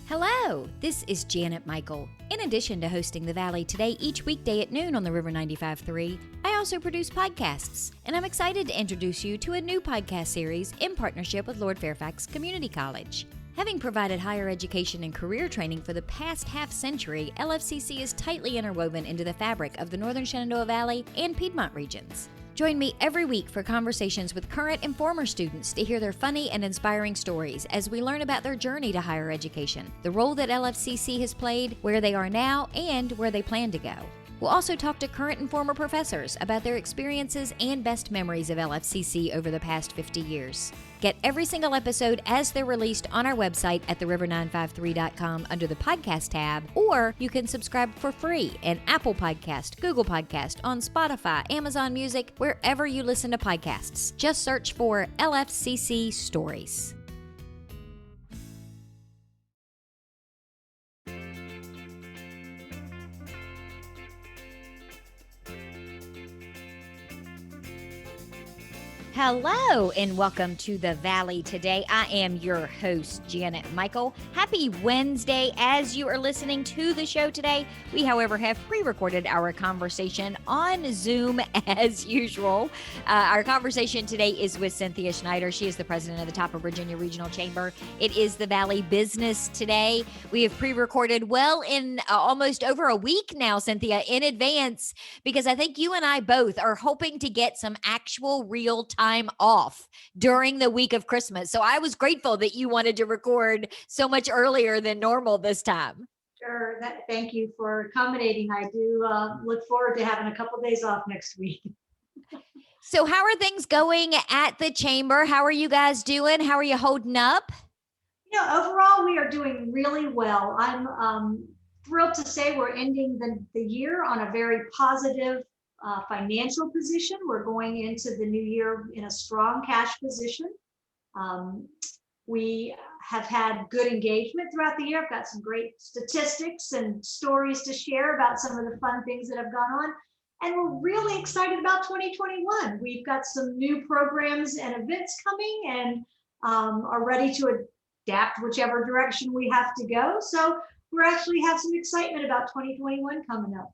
Hello, this is Janet Michael. In addition to hosting The Valley Today each weekday at noon on the River 95.3, I also produce podcasts, and I'm excited to introduce you to a new podcast series in partnership with Lord Fairfax Community College. Having provided higher education and career training for the past half-century, LFCC is tightly interwoven into the fabric of the Northern Shenandoah Valley and Piedmont regions. Join me every week for conversations with current and former students to hear their funny and inspiring stories as we learn about their journey to higher education, the role that LFCC has played, where they are now, and where they plan to go. We'll also talk to current and former professors about their experiences and best memories of LFCC over the past 50 years. Get every single episode as they're released on our website at theriver953.com under the podcast tab, or you can subscribe for free in Apple Podcast, Google Podcast, on Spotify, Amazon Music, wherever you listen to podcasts. Just search for LFCC Stories. Hello and welcome to The Valley Today. I am your host, Janet Michael. Happy Wednesday as you are listening to the show today. We, however, have pre-recorded our conversation on Zoom as usual. Our conversation today is with Cynthia Schneider. She is the president of the Top of Virginia Regional Chamber. It is The Valley Business Today. We have pre-recorded well in almost over a week now, Cynthia, in advance, because I think you and I both are hoping to get some actual real time off during the week of Christmas. So I was grateful that you wanted to record so much earlier than normal this time. Sure. Thank you for accommodating. I do look forward to having a couple of days off next week. So how are things going at the chamber? How are you guys doing? How are you holding up? Overall, we are doing really well. I'm thrilled to say we're ending the year on a very positive financial position. We're going into the new year in a strong cash position. We have had good engagement throughout the year. I've got some great statistics and stories to share about some of the fun things that have gone on. And we're really excited about 2021. We've got some new programs and events coming and are ready to adapt whichever direction we have to go. So we actually have some excitement about 2021 coming up.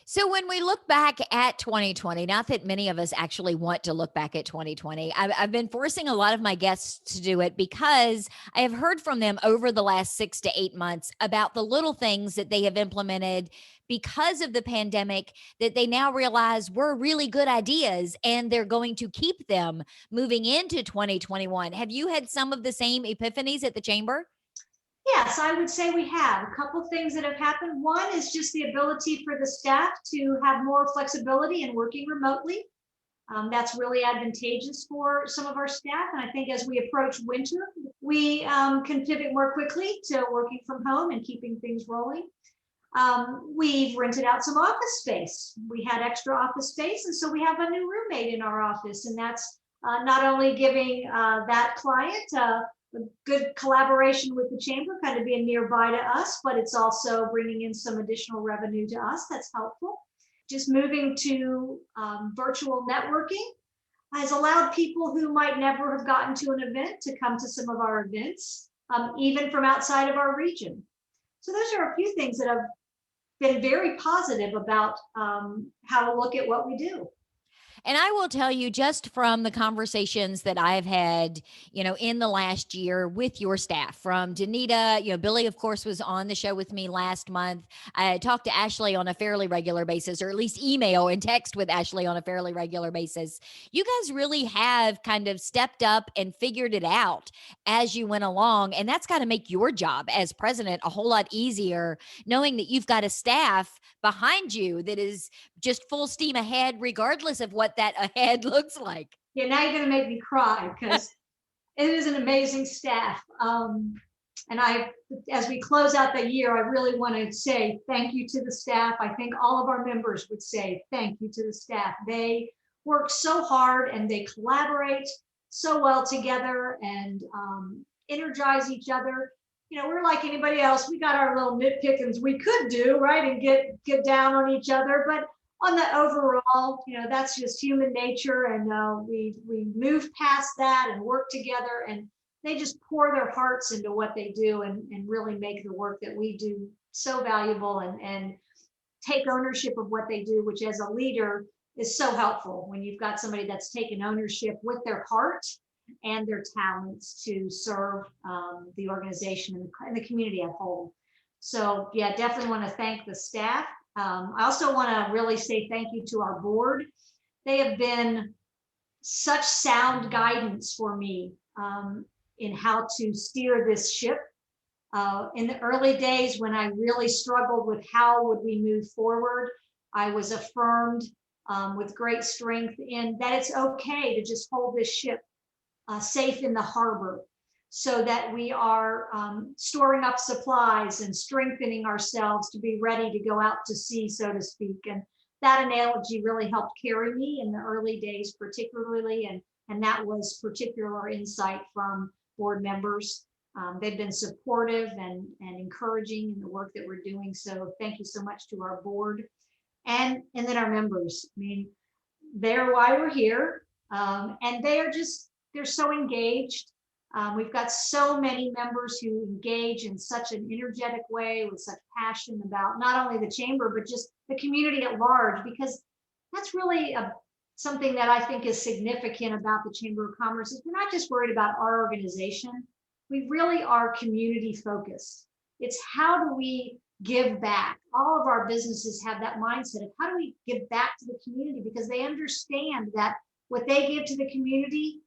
So when we look back at 2020, not that many of us actually want to look back at 2020, I've been forcing a lot of my guests to do it because I have heard from them over the last 6 to 8 months about the little things that they have implemented because of the pandemic that they now realize were really good ideas and they're going to keep them moving into 2021. Have you had some of the same epiphanies at the chamber? Yes, I would say we have a couple of things that have happened. One is just the ability for the staff to have more flexibility in working remotely. That's really advantageous for some of our staff. And I think as we approach winter, we can pivot more quickly to working from home and keeping things rolling. We've rented out some office space. We had extra office space, and so we have a new roommate in our office. And that's not only giving that client a good collaboration with the chamber, kind of being nearby to us, but it's also bringing in some additional revenue to us. That's helpful. Just moving to virtual networking has allowed people who might never have gotten to an event to come to some of our events, even from outside of our region. So those are a few things that have been very positive about how to look at what we do. And I will tell you, just from the conversations that I've had, in the last year with your staff, from Danita, Billy, of course, was on the show with me last month. I talked to Ashley on a fairly regular basis, or at least email and text with Ashley on a fairly regular basis. You guys really have kind of stepped up and figured it out as you went along. And that's got to make your job as president a whole lot easier, knowing that you've got a staff behind you that is just full steam ahead, regardless of what that ahead looks like. Yeah, now you're going to make me cry because it is an amazing staff. And as we close out the year, I really want to say thank you to the staff. I think all of our members would say thank you to the staff. They work so hard and they collaborate so well together and energize each other. We're like anybody else. We got our little nitpickings we could do, right? And get down on each other. But on the overall, that's just human nature. And we move past that and work together. And they just pour their hearts into what they do and really make the work that we do so valuable and take ownership of what they do, which as a leader is so helpful when you've got somebody that's taken ownership with their heart and their talents to serve the organization and the community at whole. So yeah, definitely want to thank the staff. I also want to really say thank you to our board. They have been such sound guidance for me in how to steer this ship. In the early days when I really struggled with how would we move forward, I was affirmed with great strength in that it's okay to just hold this ship safe in the harbor so that we are storing up supplies and strengthening ourselves to be ready to go out to sea, so to speak. And that analogy really helped carry me in the early days, particularly, and that was particular insight from board members. They've been supportive and encouraging in the work that we're doing. So thank you so much to our board and then our members. I mean, they're why we're here. And they're so engaged. We've got so many members who engage in such an energetic way with such passion about not only the chamber, but just the community at large, because that's really something that I think is significant about the Chamber of Commerce is we're not just worried about our organization. We really are community focused. It's how do we give back? All of our businesses have that mindset of how do we give back to the community, because they understand that what they give to the community,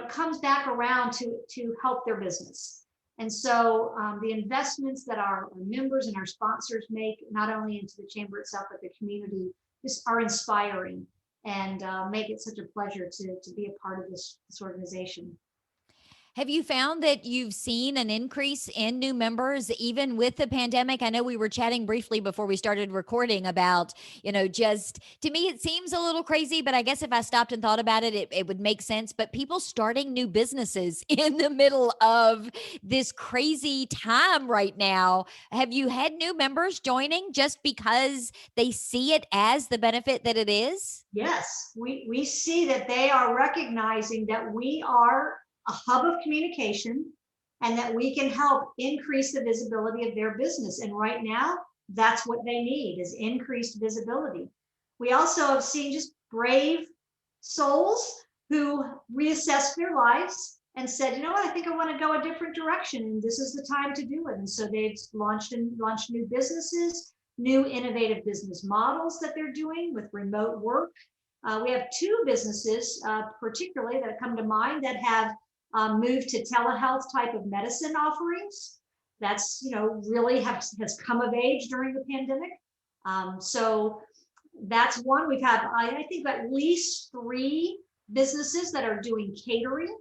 comes back around to help their business. And so the investments that our members and our sponsors make, not only into the chamber itself, but the community, just are inspiring and make it such a pleasure to be a part of this organization. Have you found that you've seen an increase in new members even with the pandemic? I know we were chatting briefly before we started recording about, just to me, it seems a little crazy, but I guess if I stopped and thought about it, it would make sense. But people starting new businesses in the middle of this crazy time right now. Have you had new members joining just because they see it as the benefit that it is? Yes, we see that they are recognizing that we are a hub of communication and that we can help increase the visibility of their business. And right now, that's what they need, is increased visibility. We also have seen just brave souls who reassessed their lives and said, you know what, I think I want to go a different direction and this is the time to do it. And so they've launched new businesses, new innovative business models that they're doing with remote work. We have two businesses particularly that come to mind that have moved to telehealth type of medicine offerings. That's, really has come of age during the pandemic. So that's one. We've had, I think, at least 3 businesses that are doing catering.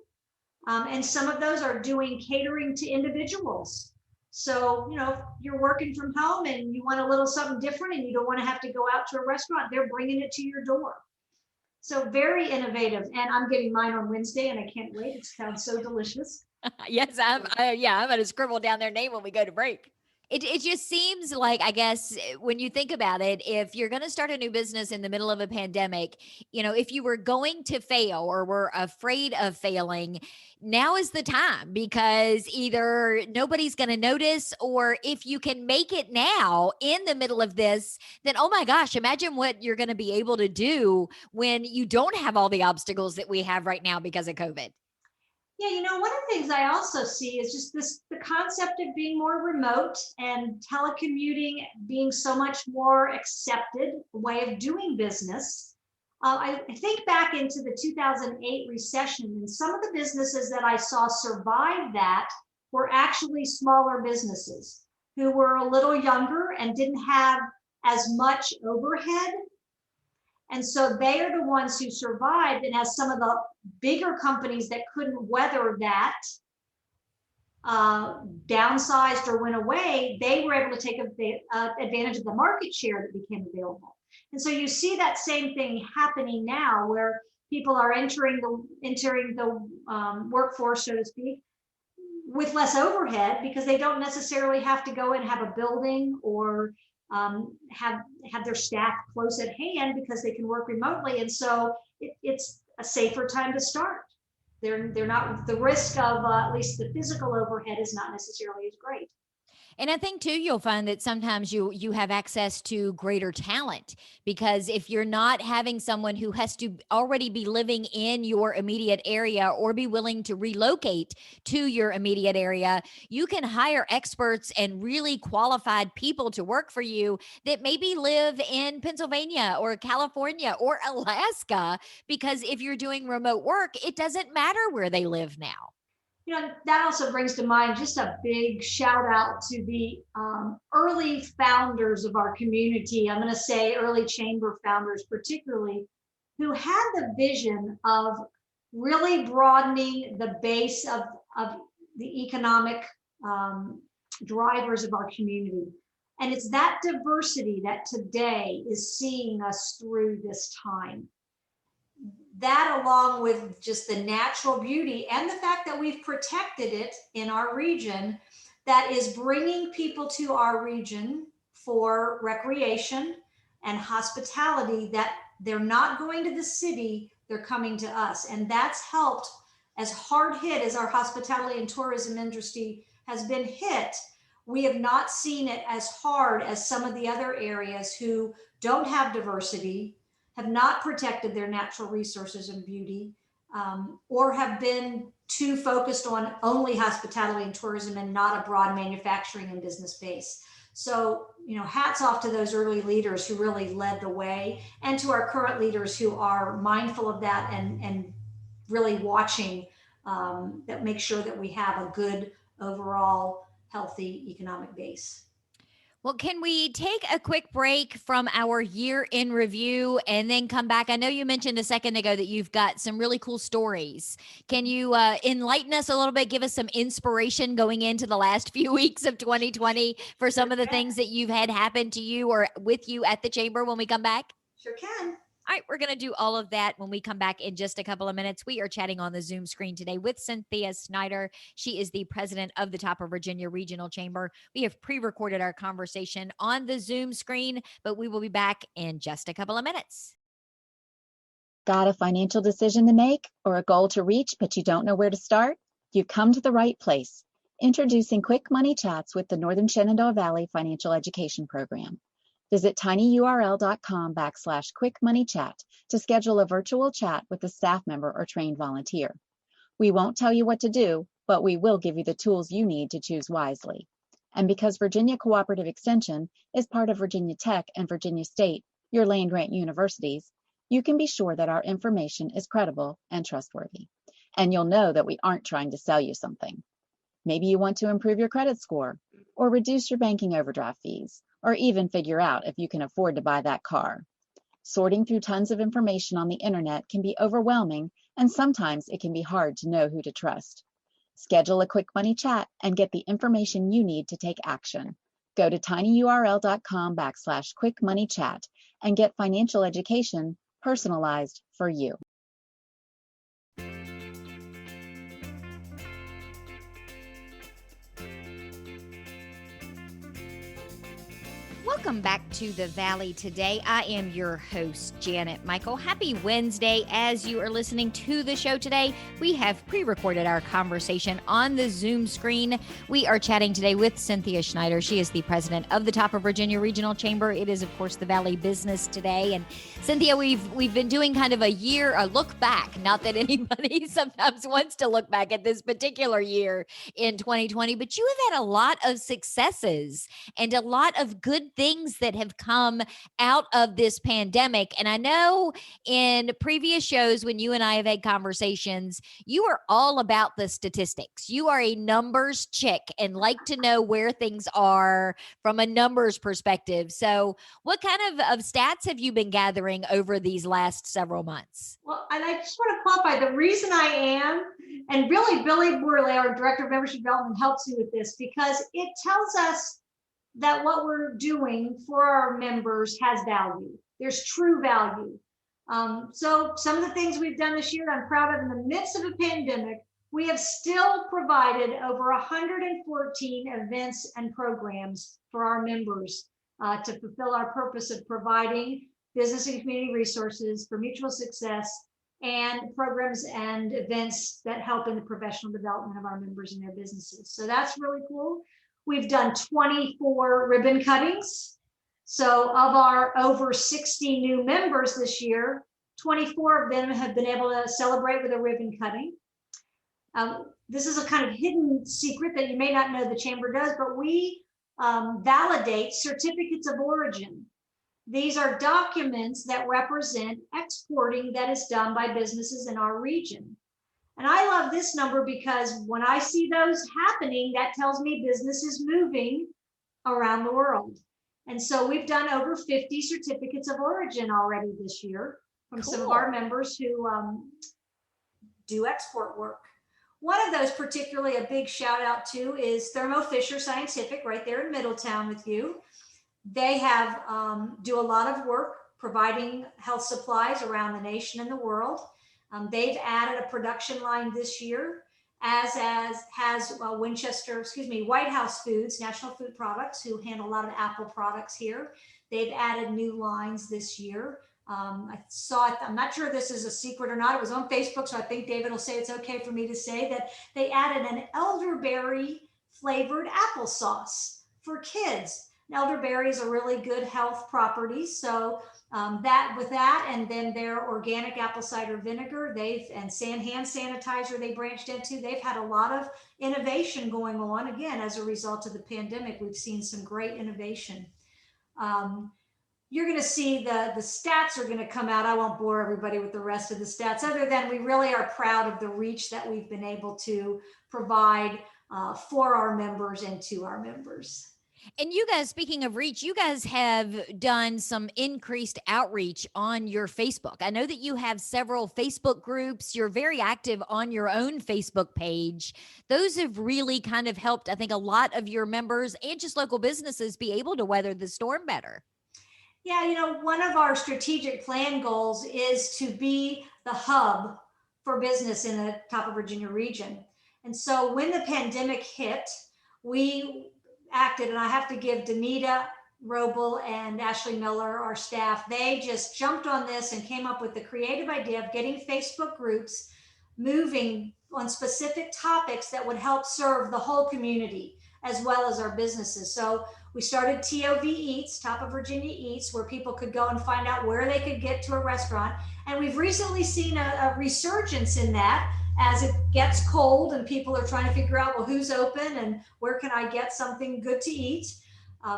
And some of those are doing catering to individuals. So, if you're working from home and you want a little something different and you don't want to have to go out to a restaurant, they're bringing it to your door. So very innovative, and I'm getting mine on Wednesday, and I can't wait. It sounds so delicious. Yes, I'm going to scribble down their name when we go to break. It just seems like, I guess, when you think about it, if you're going to start a new business in the middle of a pandemic, if you were going to fail or were afraid of failing, now is the time, because either nobody's going to notice, or if you can make it now in the middle of this, then, oh my gosh, imagine what you're going to be able to do when you don't have all the obstacles that we have right now because of COVID. Yeah, one of the things I also see is just the concept of being more remote and telecommuting being so much more accepted way of doing business. I think back into the 2008 recession, and some of the businesses that I saw survive that were actually smaller businesses who were a little younger and didn't have as much overhead. And so they are the ones who survived. And as some of the bigger companies that couldn't weather that downsized or went away, they were able to take advantage of the market share that became available. And so you see that same thing happening now, where people are entering the workforce, so to speak, with less overhead, because they don't necessarily have to go and have a building or have their staff close at hand, because they can work remotely. And so it's a safer time to start. they're not, the risk of at least the physical overhead is not necessarily as great. And I think too, you'll find that sometimes you have access to greater talent, because if you're not having someone who has to already be living in your immediate area or be willing to relocate to your immediate area, you can hire experts and really qualified people to work for you that maybe live in Pennsylvania or California or Alaska, because if you're doing remote work, it doesn't matter where they live now. That also brings to mind just a big shout out to the early founders of our community. I'm going to say early chamber founders, particularly, who had the vision of really broadening the base of the economic drivers of our community. And it's that diversity that today is seeing us through this time. That, along with just the natural beauty and the fact that we've protected it in our region, that is bringing people to our region for recreation and hospitality, that they're not going to the city, they're coming to us. And that's helped. As hard hit as our hospitality and tourism industry has been hit, we have not seen it as hard as some of the other areas who don't have diversity, have not protected their natural resources and beauty, or have been too focused on only hospitality and tourism and not a broad manufacturing and business base. So, hats off to those early leaders who really led the way, and to our current leaders who are mindful of that and really watching that, make sure that we have a good overall healthy economic base. Well, can we take a quick break from our year in review and then come back? I know you mentioned a second ago that you've got some really cool stories. Can you enlighten us a little bit, give us some inspiration going into the last few weeks of 2020 for some of the things that you've had happen to you or with you at the chamber when we come back? Sure can. All right, we're going to do all of that when we come back in just a couple of minutes. We are chatting on the Zoom screen today with Cynthia Schneider. She is the president of the Top of Virginia Regional Chamber. We have pre-recorded our conversation on the Zoom screen, but we will be back in just a couple of minutes. Got a financial decision to make or a goal to reach, but you don't know where to start? You've come to the right place. Introducing Quick Money Chats with the Northern Shenandoah Valley Financial Education Program. Visit tinyurl.com/quickmoneychat to schedule a virtual chat with a staff member or trained volunteer. We won't tell you what to do, but we will give you the tools you need to choose wisely. And because Virginia Cooperative Extension is part of Virginia Tech and Virginia State, your land-grant universities, you can be sure that our information is credible and trustworthy. And you'll know that we aren't trying to sell you something. Maybe you want to improve your credit score, or reduce your banking overdraft fees, or even figure out if you can afford to buy that car. Sorting through tons of information on the internet can be overwhelming, and sometimes it can be hard to know who to trust. Schedule a Quick Money Chat and get the information you need to take action. Go to tinyurl.com/quickmoneychat and get financial education personalized for you. Welcome back to the Valley today. I am your host, Janet Michael. Happy Wednesday. As you are listening to the show today, we have pre-recorded our conversation on the Zoom screen. We are chatting today with Cynthia Schneider. She is the president of the Top of Virginia Regional Chamber. It is, of course, the Valley Business Today. And Cynthia, we've been doing kind of a look back. Not that anybody sometimes wants to look back at this particular year in 2020, but you have had a lot of successes and a lot of good things that have come out of this pandemic. And I know in previous shows when you and I have had conversations, you are all about the statistics. You are a numbers chick and like to know where things are from a numbers perspective. So what kind of stats have you been gathering over these last several months? Well, and I just want to qualify the reason I am, and really Billy Worley, our Director of Membership Development, helps me with this, because it tells us that what we're doing for our members has value. There's true value. So some of the things we've done this year, I'm proud of. In the midst of a pandemic, we have still provided over 114 events and programs for our members to fulfill our purpose of providing business and community resources for mutual success and programs and events that help in the professional development of our members and their businesses. So that's really cool. We've done 24 ribbon cuttings. So of our over 60 new members this year, 24 of them have been able to celebrate with a ribbon cutting. This is a kind of hidden secret that you may not know the Chamber does, but we validate certificates of origin. These are documents that represent exporting that is done by businesses in our region. And I love this number because when I see those happening, that tells me business is moving around the world. And so we've done over 50 certificates of origin already this year from some of our members who do export work. One of those, particularly a big shout out to, is Thermo Fisher Scientific right there in Middletown with you. They have do a lot of work providing health supplies around the nation and the world. They've added a production line this year, as has White House Foods, National Food Products, who handle a lot of Apple products here. They've added new lines this year. I saw it, I'm not sure if this is a secret or not. It was on Facebook, so I think David will say it's okay for me to say that they added an elderberry flavored applesauce for kids. Elderberry is a really good health property. So with that, and then their organic apple cider vinegar, hand sanitizer they branched into. They've had a lot of innovation going on. Again, as a result of the pandemic, we've seen some great innovation. You're going to see the stats are going to come out. I won't bore everybody with the rest of the stats, other than we really are proud of the reach that we've been able to provide for our members and to our members. And you guys, speaking of reach, you guys have done some increased outreach on your Facebook. I know that you have several Facebook groups. You're very active on your own Facebook page. Those have really kind of helped, I think, a lot of your members and just local businesses be able to weather the storm better. Yeah, one of our strategic plan goals is to be the hub for business in the top of Virginia region. And so when the pandemic hit, we acted, and I have to give Danita Roble and Ashley Miller, our staff, they just jumped on this and came up with the creative idea of getting Facebook groups moving on specific topics that would help serve the whole community as well as our businesses. So we started TOV Eats, Top of Virginia Eats, where people could go and find out where they could get to a restaurant. And we've recently seen a resurgence in that as it gets cold and people are trying to figure out, well, who's open and where can I get something good to eat?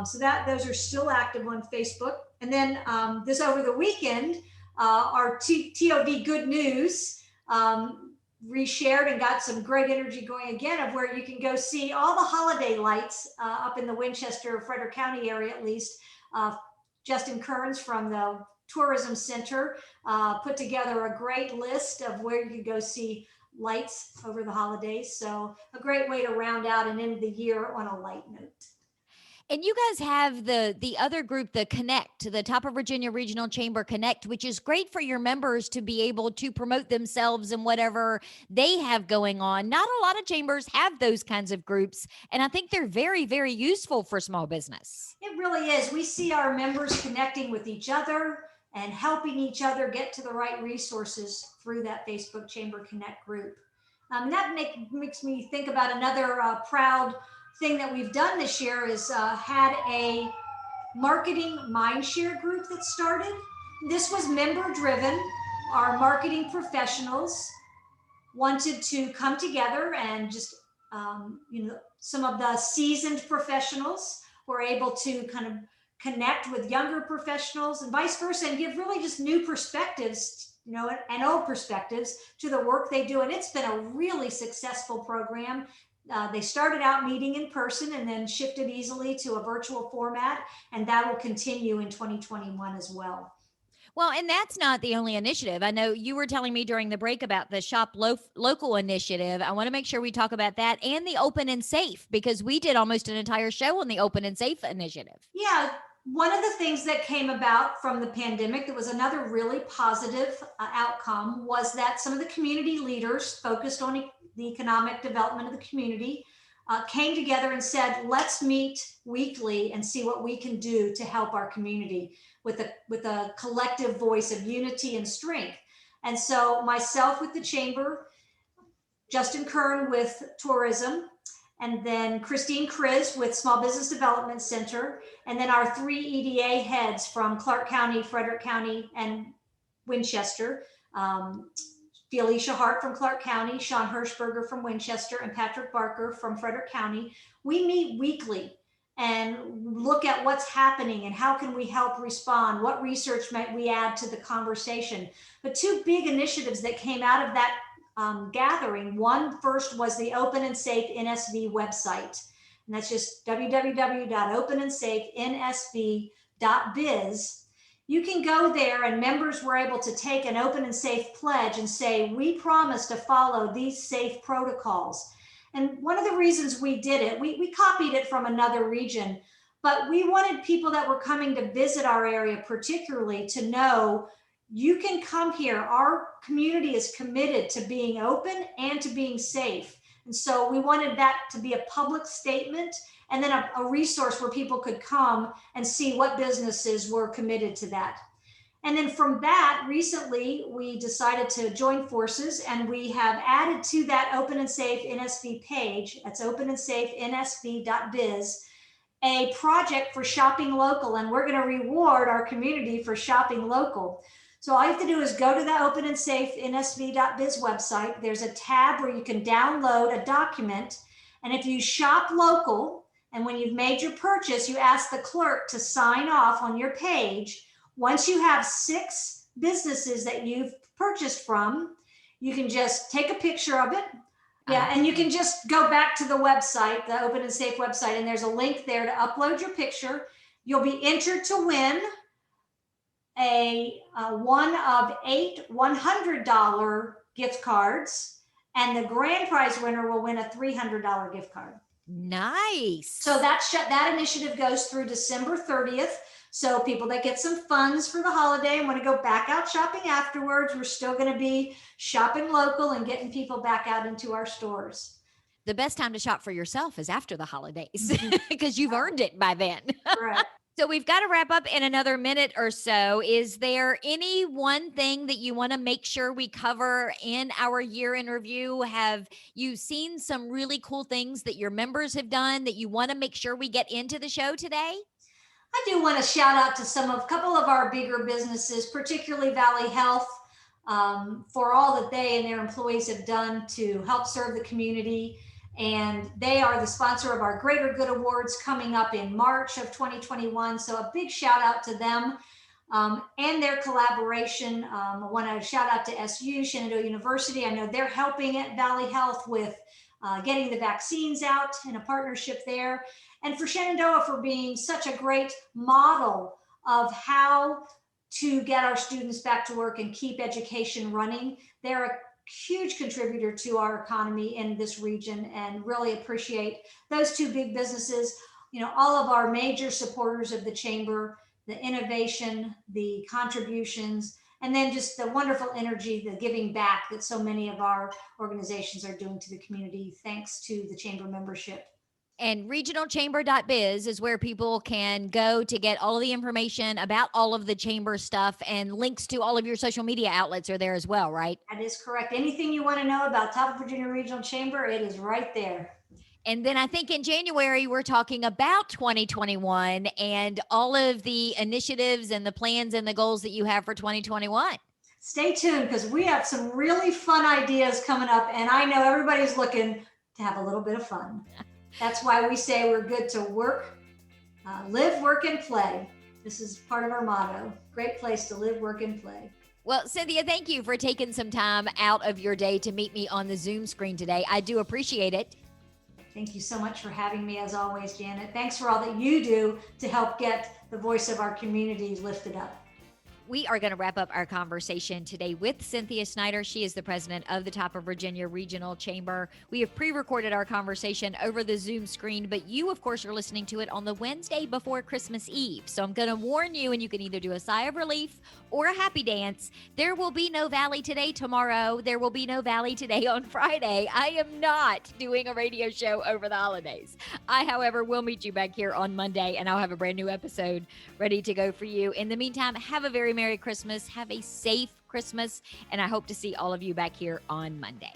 So those are still active on Facebook. And then this over the weekend, our TOV Good News reshared and got some great energy going again, of where you can go see all the holiday lights up in the Winchester, Frederick County area, at least. Justin Kearns from the Tourism Center put together a great list of where you could go see lights over the holidays. So a great way to round out and end the year on a light note. And you guys have the other group, the Connect, the Top of Virginia Regional Chamber Connect, which is great for your members to be able to promote themselves and whatever they have going on. Not a lot of chambers have those kinds of groups, and I think they're very, very useful for small business. It really is. We see our members connecting with each other and helping each other get to the right resources through that Facebook Chamber Connect group. That makes me think about another proud thing that we've done this year is had a marketing mindshare group that started. This was member driven. Our marketing professionals wanted to come together and just, some of the seasoned professionals were able to kind of connect with younger professionals and vice versa, and give really just new perspectives, and old perspectives to the work they do. And it's been a really successful program. They started out meeting in person and then shifted easily to a virtual format, and that will continue in 2021 as well. Well, and that's not the only initiative. I know you were telling me during the break about the Shop Local initiative. I want to make sure we talk about that and the Open and Safe, because we did almost an entire show on the Open and Safe initiative. Yeah. One of the things that came about from the pandemic that was another really positive outcome was that some of the community leaders focused on the economic development of the community came together and said, let's meet weekly and see what we can do to help our community with a collective voice of unity and strength. And so myself with the chamber, Justin Kern with tourism, and then Christine Kriz with Small Business Development Center, and then our 3 EDA heads from Clark County, Frederick County, and Winchester. Felicia Hart from Clark County, Sean Hirschberger from Winchester, and Patrick Barker from Frederick County. We meet weekly and look at what's happening and how can we help respond, what research might we add to the conversation. But 2 big initiatives that came out of that gathering. One first was the Open and Safe NSV website, and that's just www.openandsafensv.biz. You can go there, and members were able to take an open and safe pledge and say, we promise to follow these safe protocols. And one of the reasons we did it, we copied it from another region, but we wanted people that were coming to visit our area particularly to know you can come here. Our community is committed to being open and to being safe. And so we wanted that to be a public statement, and then a resource where people could come and see what businesses were committed to that. And then from that, recently, we decided to join forces, and we have added to that Open and Safe NSV page, that's openandsafensv.biz, a project for shopping local, and we're going to reward our community for shopping local. So all you have to do is go to the Open and Safe NSV.biz website. There's a tab where you can download a document, and if you shop local, and when you've made your purchase, you ask the clerk to sign off on your page. Once you have 6 businesses that you've purchased from, you can just take a picture of it. Yeah, and you can just go back to the website, the Open and Safe website, and there's a link there to upload your picture. You'll be entered to win a one of 8 $100 gift cards, and the grand prize winner will win a $300 gift card. Nice. So that initiative goes through December 30th. So people that get some funds for the holiday and want to go back out shopping afterwards, we're still going to be shopping local and getting people back out into our stores. The best time to shop for yourself is after the holidays because you've earned it by then. Right. So we've got to wrap up in another minute or so. Is there any one thing that you want to make sure we cover in our year in review? Have you seen some really cool things that your members have done that you want to make sure we get into the show today? I do want to shout out to a couple of our bigger businesses, particularly Valley Health, for all that they and their employees have done to help serve the community. And they are the sponsor of our Greater Good Awards coming up in March of 2021. So a big shout out to them and their collaboration. I want to shout out to SU, Shenandoah University. I know they're helping at Valley Health with getting the vaccines out in a partnership there. And for Shenandoah for being such a great model of how to get our students back to work and keep education running. They're a huge contributor to our economy in this region, and really appreciate those 2 big businesses. You know, all of our major supporters of the chamber, the innovation, the contributions, and then just the wonderful energy, the giving back that so many of our organizations are doing to the community, thanks to the chamber membership. And regionalchamber.biz is where people can go to get all of the information about all of the chamber stuff, and links to all of your social media outlets are there as well, right? That is correct. Anything you want to know about Top of Virginia Regional Chamber, it is right there. And then I think in January, we're talking about 2021 and all of the initiatives and the plans and the goals that you have for 2021. Stay tuned, because we have some really fun ideas coming up, and I know everybody's looking to have a little bit of fun. That's why we say we're good to work, live, work, and play. This is part of our motto. Great place to live, work, and play. Well, Cynthia, thank you for taking some time out of your day to meet me on the Zoom screen today. I do appreciate it. Thank you so much for having me, as always, Janet. Thanks for all that you do to help get the voice of our community lifted up. We are going to wrap up our conversation today with Cynthia Schneider. She is the president of the Top of Virginia Regional Chamber. We have pre-recorded our conversation over the Zoom screen, but you, of course, are listening to it on the Wednesday before Christmas Eve. So I'm going to warn you, and you can either do a sigh of relief or a happy dance. There will be no Valley Today tomorrow. There will be no Valley Today on Friday. I am not doing a radio show over the holidays. I, however, will meet you back here on Monday, and I'll have a brand new episode ready to go for you. In the meantime, have a very Merry Christmas. Have a safe Christmas, and I hope to see all of you back here on Monday.